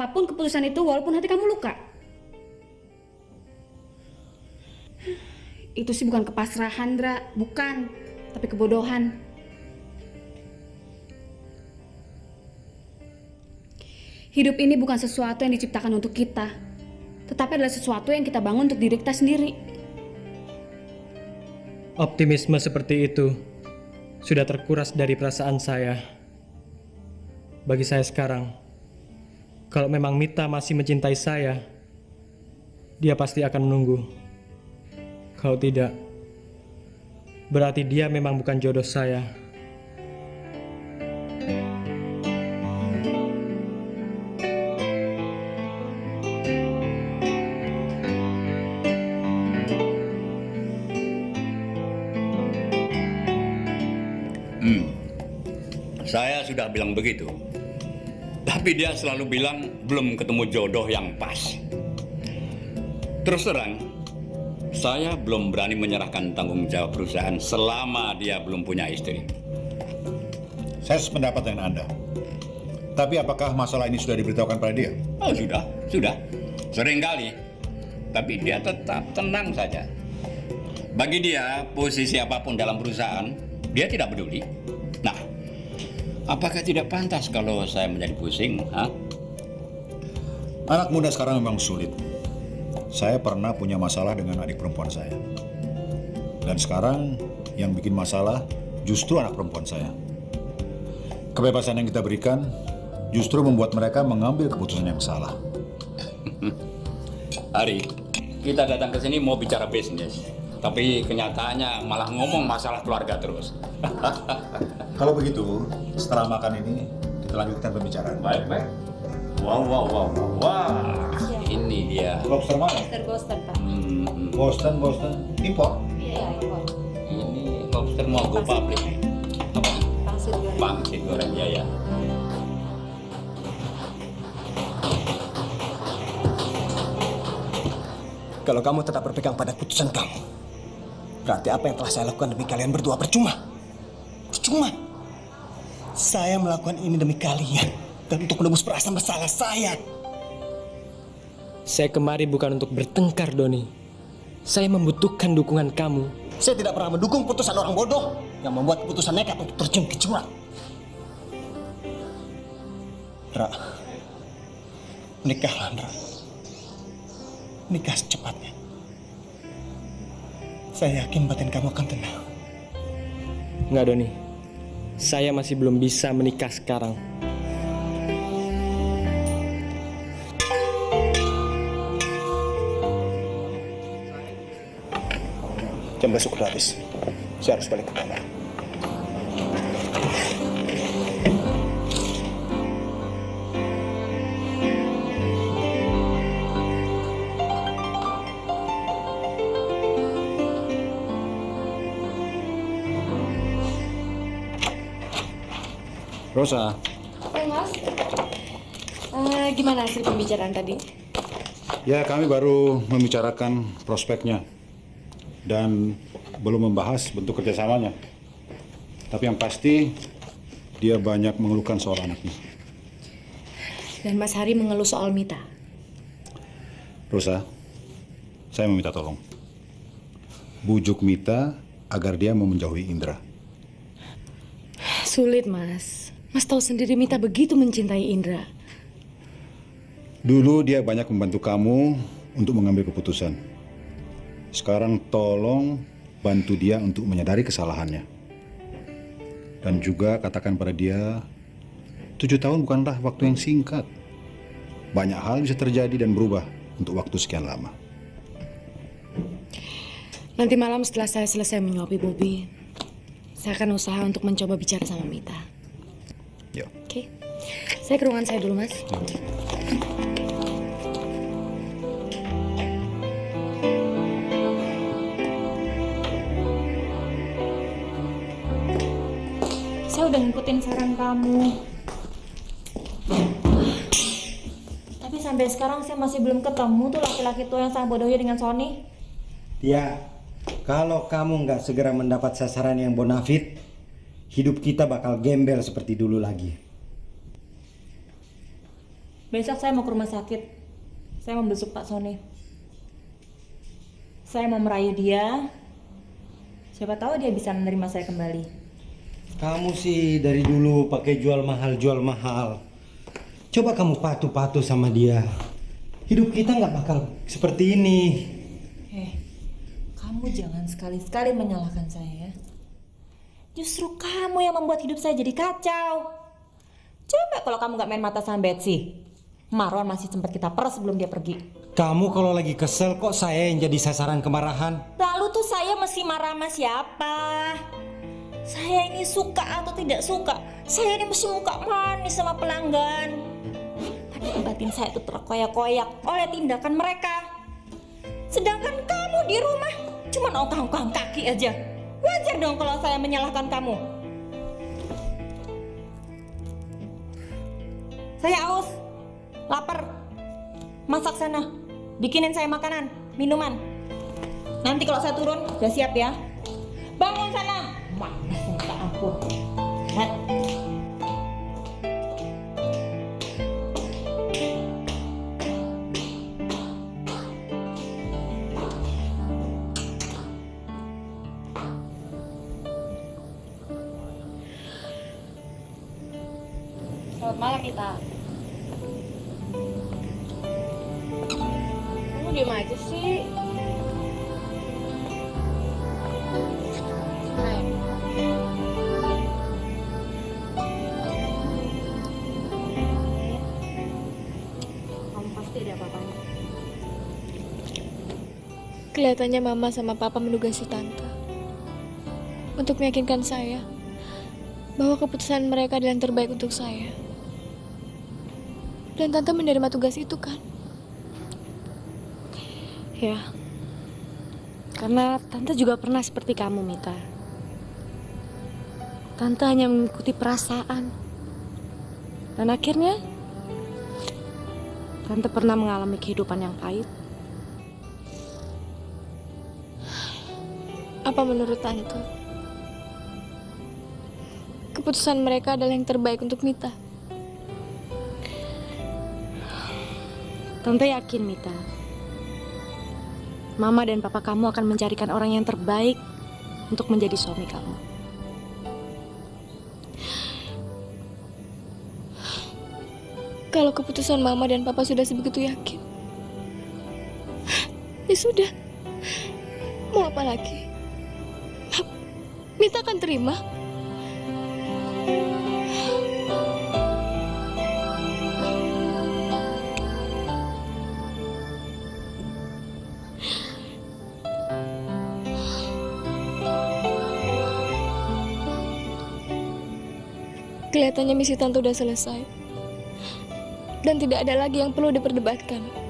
apapun keputusan itu walaupun hati kamu luka. Itu sih bukan kepasrahan, Dra. Bukan. Tapi kebodohan. Hidup ini bukan sesuatu yang diciptakan untuk kita, tetapi adalah sesuatu yang kita bangun untuk diri kita sendiri. Optimisme seperti itu sudah terkuras dari perasaan saya. Bagi saya sekarang, kalau memang Mita masih mencintai saya, dia pasti akan menunggu. Kalau tidak, berarti dia memang bukan jodoh saya. Saya sudah bilang begitu. Tapi dia selalu bilang belum ketemu jodoh yang pas. Terus terang, saya belum berani menyerahkan tanggung jawab perusahaan selama dia belum punya istri. Saya sependapat dengan Anda. Tapi apakah masalah ini sudah diberitahukan pada dia? Oh, sudah. Seringkali. Tapi dia tetap tenang saja. Bagi dia, posisi apapun dalam perusahaan, dia tidak peduli. Nah, apakah tidak pantas kalau saya menjadi pusing? Anak muda sekarang memang sulit. Saya pernah punya masalah dengan adik perempuan saya. Dan sekarang yang bikin masalah justru anak perempuan saya. Kebebasan yang kita berikan justru membuat mereka mengambil keputusan yang salah. Ari, kita datang ke sini mau bicara bisnis. Tapi kenyataannya malah ngomong masalah keluarga terus. Kalau begitu, setelah makan ini kita lanjutkan pembicaraan. Baik. Wow. Ini dia. Lobster mana? Boston, Pak. Boston. Impor? Iya, impor. Ini lobster mau go public. Apa? Pangsit goreng, ya. Kalau kamu tetap berpegang pada keputusan kamu, berarti apa yang telah saya lakukan demi kalian berdua percuma. Saya melakukan ini demi kalian dan untuk menebus perasaan bersalah saya. Saya kemari bukan untuk bertengkar, Doni. Saya membutuhkan dukungan kamu. Saya tidak pernah mendukung putusan orang bodoh yang membuat keputusan nekat untuk terjun ke jurang. Ra, nikahlah, Ra. Nikah secepatnya. Saya yakin batin kamu akan tenang. Enggak, Doni. Saya masih belum bisa menikah sekarang. Jam besok udah habis. Saya harus balik ke kamar. Rosa. Mas, gimana hasil pembicaraan tadi? Ya, kami baru membicarakan prospeknya dan belum membahas bentuk kerjasamanya. Tapi yang pasti dia banyak mengeluhkan soal anaknya. Dan Mas Hari mengeluh soal Mita. Rosa, saya meminta tolong. Bujuk Mita agar dia mau menjauhi Indra. Sulit, Mas. Mas tahu sendiri Mita begitu mencintai Indra. Dulu dia banyak membantu kamu untuk mengambil keputusan. Sekarang tolong bantu dia untuk menyadari kesalahannya. Dan juga katakan pada dia, 7 tahun bukanlah waktu yang singkat. Banyak hal bisa terjadi dan berubah untuk waktu sekian lama. Nanti malam setelah saya selesai menyuapi Bobby, saya akan usaha untuk mencoba bicara sama Mita. Ya. Oke. Saya ke ruangan saya dulu, Mas. Saya udah ngikutin saran kamu. Tapi sampai sekarang saya masih belum ketemu tuh laki-laki tua yang sama bodohnya dengan Sony. Ya, kalau kamu nggak segera mendapat sasaran yang bonafit, hidup kita bakal gembel seperti dulu lagi. Besok saya mau ke rumah sakit. Saya mau besuk Pak Sony. Saya mau merayu dia. Siapa tahu dia bisa menerima saya kembali. Kamu sih dari dulu pakai jual mahal. Coba kamu patuh sama dia. Hidup kita nggak bakal seperti ini. Kamu jangan sekali-sekali menyalahkan saya. Justru kamu yang membuat hidup saya jadi kacau. Coba kalau kamu nggak main mata sama Betsy. Marwan masih sempat kita peres sebelum dia pergi. Kamu kalau lagi kesel kok saya yang jadi sasaran kemarahan? Lalu tuh saya mesti marah sama siapa? Saya ini suka atau tidak suka? Saya ini mesti muka manis sama pelanggan. Padahal batin saya itu terkoyak-koyak oleh tindakan mereka. Sedangkan kamu di rumah cuma ongkang-ongkang kaki aja. Wajar dong kalau saya menyalahkan kamu. Saya haus, lapar. Masak sana, bikinin saya makanan, minuman. Nanti kalau saya turun, udah siap ya. Bangun sana. Manas minta ampun. Lihat. Selamat malam, Mita. Kamu diem aja sih. Hai. Kamu pasti ada apa-apanya. Kelihatannya Mama sama Papa menugasi Tante untuk meyakinkan saya bahwa keputusan mereka adalah yang terbaik untuk saya. Dan Tante menerima tugas itu kan? Ya, karena Tante juga pernah seperti kamu, Mita. Tante hanya mengikuti perasaan. Dan akhirnya, Tante pernah mengalami kehidupan yang pahit. Apa menurut Tante keputusan mereka adalah yang terbaik untuk Mita? Tante yakin, Mita. Mama dan Papa kamu akan mencarikan orang yang terbaik untuk menjadi suami kamu. Kalau keputusan Mama dan Papa sudah sebegitu yakin, ya sudah. Mau apa lagi? Mita akan terima. Kelihatannya misi Tante udah selesai. Dan tidak ada lagi yang perlu diperdebatkan.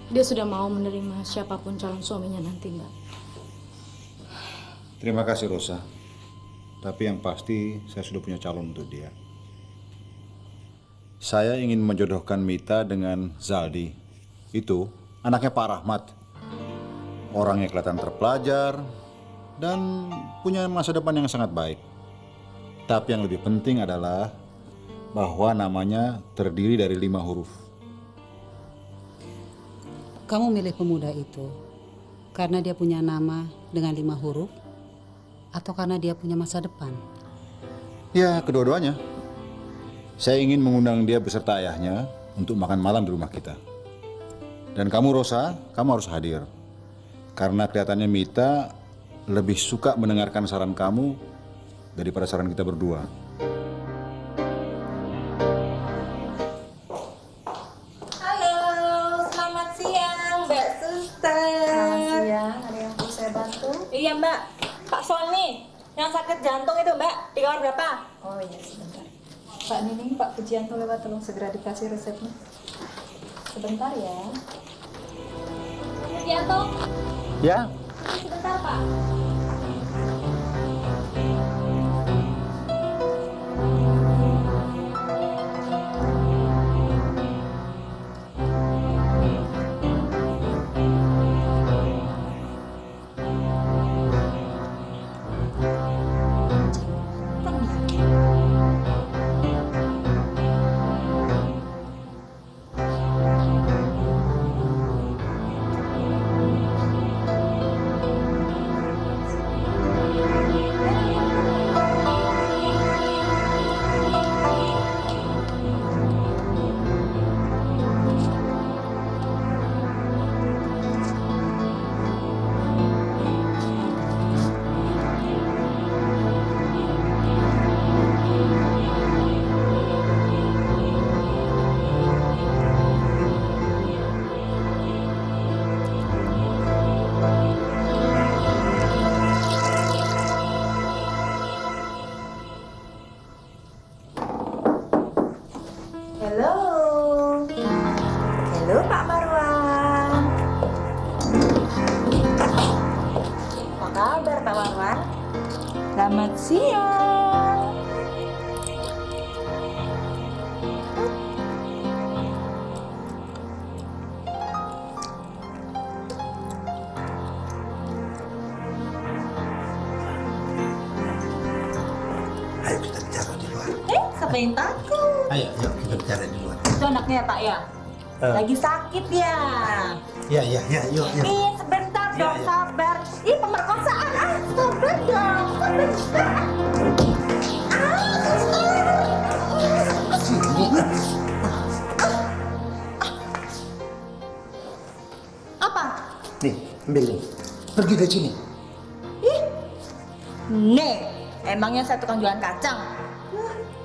Dia sudah mau menerima siapapun calon suaminya nanti, Mbak. Terima kasih Rosa. Tapi yang pasti saya sudah punya calon untuk dia. Saya ingin menjodohkan Mita dengan Zaldi. Itu anaknya Pak Rahmat. Orangnya kelihatan terpelajar dan punya masa depan yang sangat baik. Tapi yang lebih penting adalah bahwa namanya terdiri dari 5 huruf. Kamu milih pemuda itu karena dia punya nama dengan 5 huruf atau karena dia punya masa depan? Ya, kedua-duanya. Saya ingin mengundang dia beserta ayahnya untuk makan malam di rumah kita. Dan kamu Rosa, kamu harus hadir. Karena kelihatannya Mita lebih suka mendengarkan saran kamu daripada saran kita berdua. Halo. Mbak. Pak Sony, yang sakit jantung itu Mbak, di kamar berapa? Oh iya, sebentar. Pak Nining, Pak Pujianto lewat, tolong segera dikasih resepnya. Sebentar ya. Pujianto, Ya. sebentar Pak. Halo. Halo Pak Marwan. Apa kabar Pak Marwan? Selamat siang. Ayo kita bicara di luar. Siapa yang takut? Ayo, kita bicara di luar. Itu anaknya ya Pak ya? Lagi sakit ya? Ya, yuk. Ih, sebentar dong, iya. sabar. Ih, pemerkosaan. Sabar dong, sebentar. Sini. Apa? Nih, ambil nih. Pergi dari sini. Nih, emangnya saya tukang jualan kacang?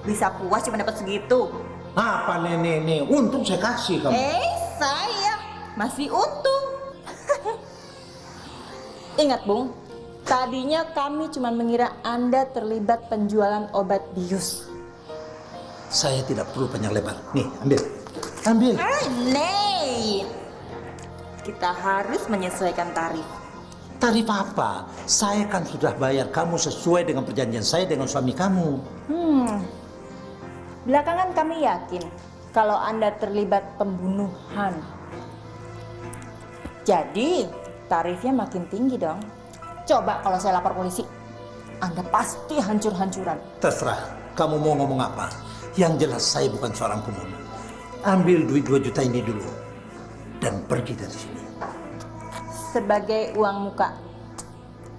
Bisa puas cuma dapat segitu. Apa nih? Untung saya kasih kamu. Saya masih untung. Ingat, Bung. Tadinya kami cuma mengira Anda terlibat penjualan obat bius. Saya tidak perlu panjang lebar. Nih, ambil. Nih, kita harus menyesuaikan tarif. Tarif apa? Saya kan sudah bayar kamu sesuai dengan perjanjian saya dengan suami kamu. Belakangan kami yakin kalau Anda terlibat pembunuhan. Jadi, tarifnya makin tinggi dong. Coba kalau saya lapor polisi, Anda pasti hancur-hancuran. Terserah, kamu mau ngomong apa. Yang jelas saya bukan seorang pembunuh. Ambil duit 2 juta ini dulu. Dan pergi dari sini. Sebagai uang muka.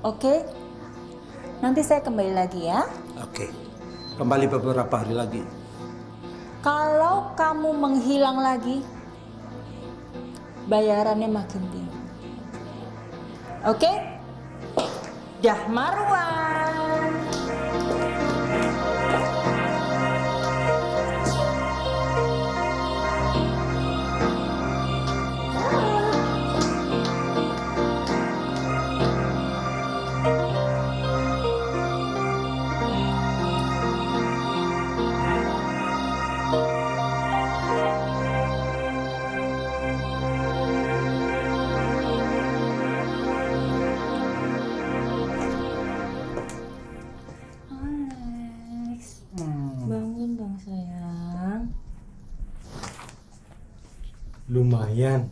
Oke? Nanti saya kembali lagi ya. Oke. Kembali beberapa hari lagi. Kalau kamu menghilang lagi, bayarannya makin tinggi. Oke? Dah Marwan. Bangun dong sayang. Lumayan.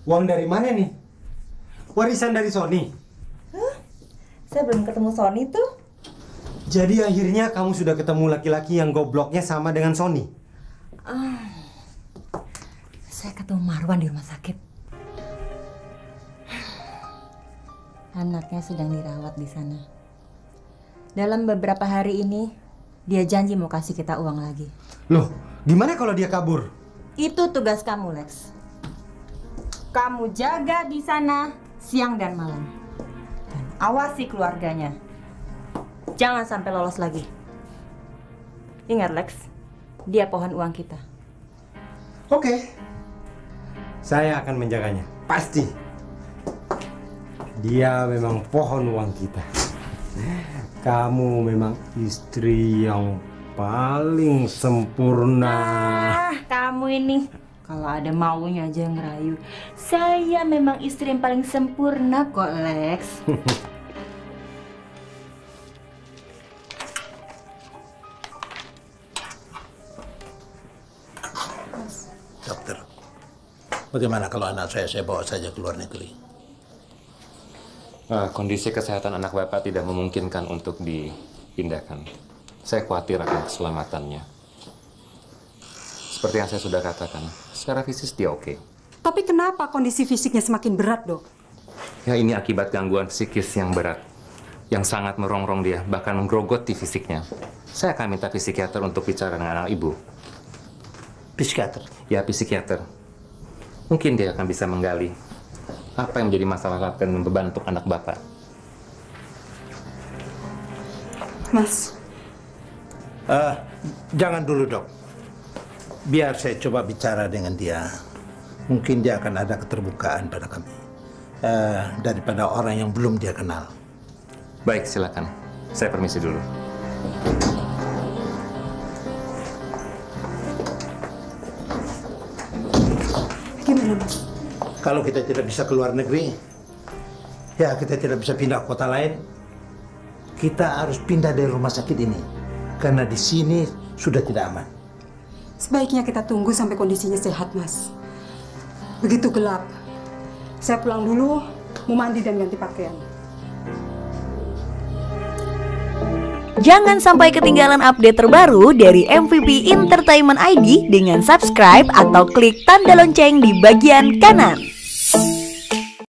Uang dari mana nih? Warisan dari Sony. Saya belum ketemu Sony tuh. Jadi akhirnya kamu sudah ketemu laki-laki yang gobloknya sama dengan Sony. Saya ketemu Marwan di rumah sakit. Anaknya sedang dirawat di sana. Dalam beberapa hari ini, dia janji mau kasih kita uang lagi. Loh, gimana kalau dia kabur? Itu tugas kamu, Lex. Kamu jaga di sana siang dan malam. Dan awasi keluarganya. Jangan sampai lolos lagi. Ingat, Lex, dia pohon uang kita. Oke. Saya akan menjaganya. Pasti. Dia memang pohon uang kita. Kamu memang istri yang paling sempurna. Kamu ini kalau ada maunya aja ngerayu. Saya memang istri yang paling sempurna kok, Lex. Dokter, bagaimana kalau anak saya bawa saja ke luar negeri? Kondisi kesehatan anak Bapak tidak memungkinkan untuk dipindahkan. Saya khawatir akan keselamatannya. Seperti yang saya sudah katakan, secara fisik dia oke. Tapi kenapa kondisi fisiknya semakin berat, Dok? Ya, ini akibat gangguan psikis yang berat, yang sangat merongrong dia, bahkan menggerogoti fisiknya. Saya akan minta psikiater untuk bicara dengan anak ibu. Psikiater? Ya, psikiater. Mungkin dia akan bisa menggali apa yang menjadi masalah dan beban untuk anak Bapak. Mas. Jangan dulu, Dok. Biar saya coba bicara dengan dia. Mungkin dia akan ada keterbukaan pada kami. Daripada orang yang belum dia kenal. Baik, silakan. Saya permisi dulu. Gimana, Mas? Kalau kita tidak bisa keluar negeri, ya kita tidak bisa pindah ke kota lain. Kita harus pindah dari rumah sakit ini. Karena di sini sudah tidak aman. Sebaiknya kita tunggu sampai kondisinya sehat, Mas. Begitu gelap, saya pulang dulu, mau mandi dan ganti pakaian. Jangan sampai ketinggalan update terbaru dari MVP Entertainment ID dengan subscribe atau klik tanda lonceng di bagian kanan.